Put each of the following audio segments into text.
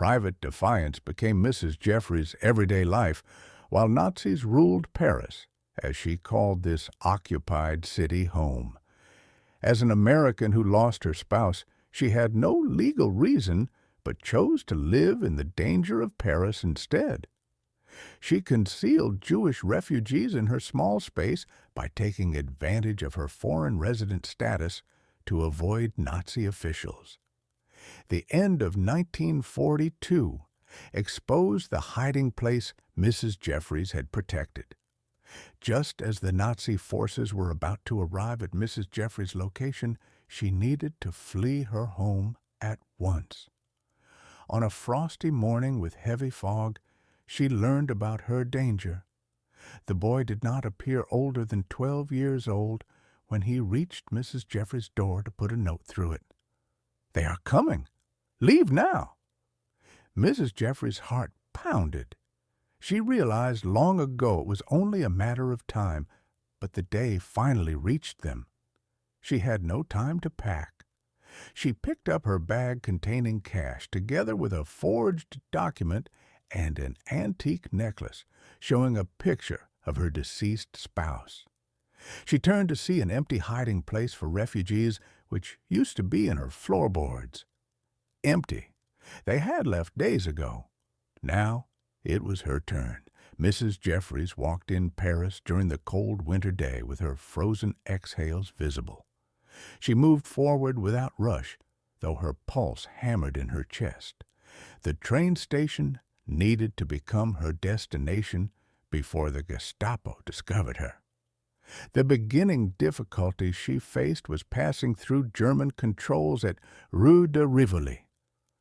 Private defiance became Mrs. Jeffries' everyday life, while Nazis ruled Paris, as she called this occupied city home. As an American who lost her spouse, she had no legal reason but chose to live in the danger of Paris instead. She concealed Jewish refugees in her small space by taking advantage of her foreign resident status to avoid Nazi officials. The end of 1942 exposed the hiding place Mrs. Jeffries had protected. Just as the Nazi forces were about to arrive at Mrs. Jeffries' location, she needed to flee her home at once. On a frosty morning with heavy fog, she learned about her danger. The boy did not appear older than 12 years old when he reached Mrs. Jeffries' door to put a note through it. "They are coming. Leave now." Mrs. Jeffries' heart pounded. She realized long ago it was only a matter of time, but the day finally reached them. She had no time to pack. She picked up her bag containing cash, together with a forged document and an antique necklace showing a picture of her deceased spouse. She turned to see an empty hiding place for refugees, which used to be in her floorboards. Empty. They had left days ago. Now it was her turn. Mrs. Jeffries walked in Paris during the cold winter day with her frozen exhales visible. She moved forward without rush, though her pulse hammered in her chest. The train station needed to become her destination before the Gestapo discovered her. The beginning difficulty she faced was passing through German controls at Rue de Rivoli.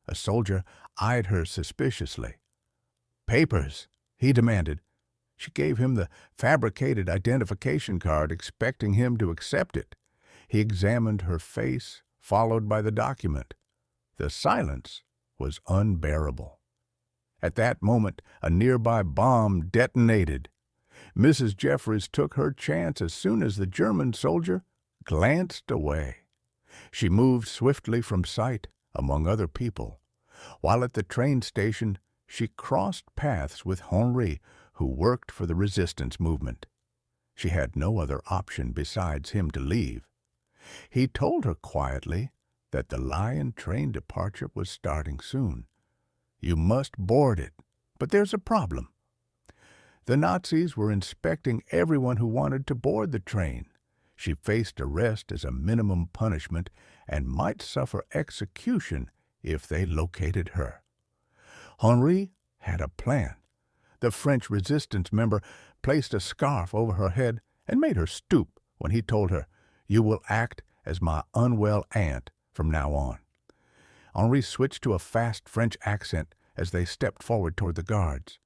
A soldier eyed her suspiciously. "Papers," he demanded. She gave him the fabricated identification card, expecting him to accept it. He examined her face, followed by the document. The silence was unbearable. At that moment, a nearby bomb detonated. Mrs. Jeffries took her chance as soon as the German soldier glanced away. She moved swiftly from sight, among other people. While at the train station, she crossed paths with Henri, who worked for the resistance movement. She had no other option besides him to leave. He told her quietly that the Lion train departure was starting soon. "You must board it, but there's a problem." The Nazis were inspecting everyone who wanted to board the train. She faced arrest as a minimum punishment and might suffer execution if they located her. Henri had a plan. The French resistance member placed a scarf over her head and made her stoop when he told her, "You will act as my unwell aunt from now on." Henri switched to a fast French accent as they stepped forward toward the guards.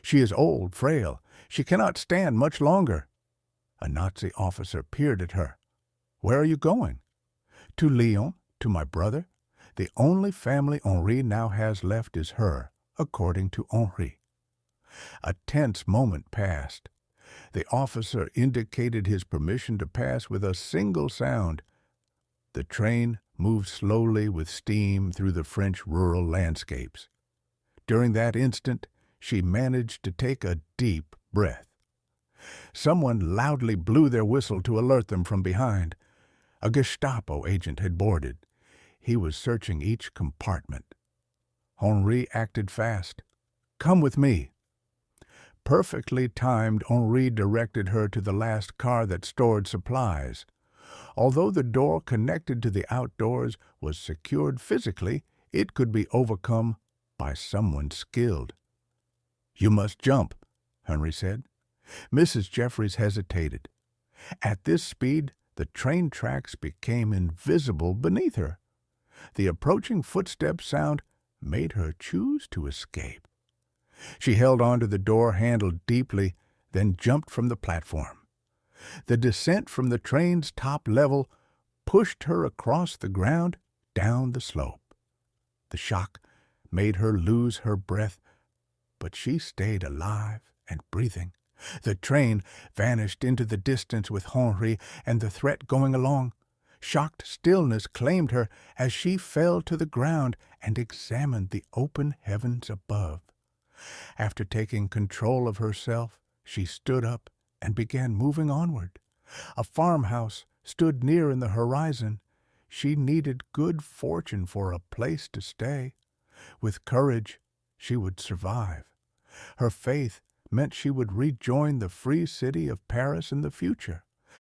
"She is old, frail. She cannot stand much longer." A Nazi officer peered at her. "Where are you going?" "To Lyon, to my brother. The only family Henri now has left is her, according to Henri." A tense moment passed. The officer indicated his permission to pass with a single sound. The train moved slowly with steam through the French rural landscapes. During that instant, she managed to take a deep breath. Someone loudly blew their whistle to alert them from behind. A Gestapo agent had boarded. He was searching each compartment. Henri acted fast. "Come with me." Perfectly timed, Henri directed her to the last car that stored supplies. Although the door connected to the outdoors was secured physically, it could be overcome by someone skilled. "You must jump," Henri said. Mrs. Jeffries hesitated. At this speed, the train tracks became invisible beneath her. The approaching footstep sound made her choose to escape. She held onto the door handle deeply, then jumped from the platform. The descent from the train's top level pushed her across the ground down the slope. The shock made her lose her breath, but she stayed alive and breathing. The train vanished into the distance with Henri and the threat going along. Shocked stillness claimed her as she fell to the ground and examined the open heavens above. After taking control of herself, she stood up and began moving onward. A farmhouse stood near in the horizon. She needed good fortune for a place to stay. With courage, she would survive. Her faith meant she would rejoin the free city of Paris in the future.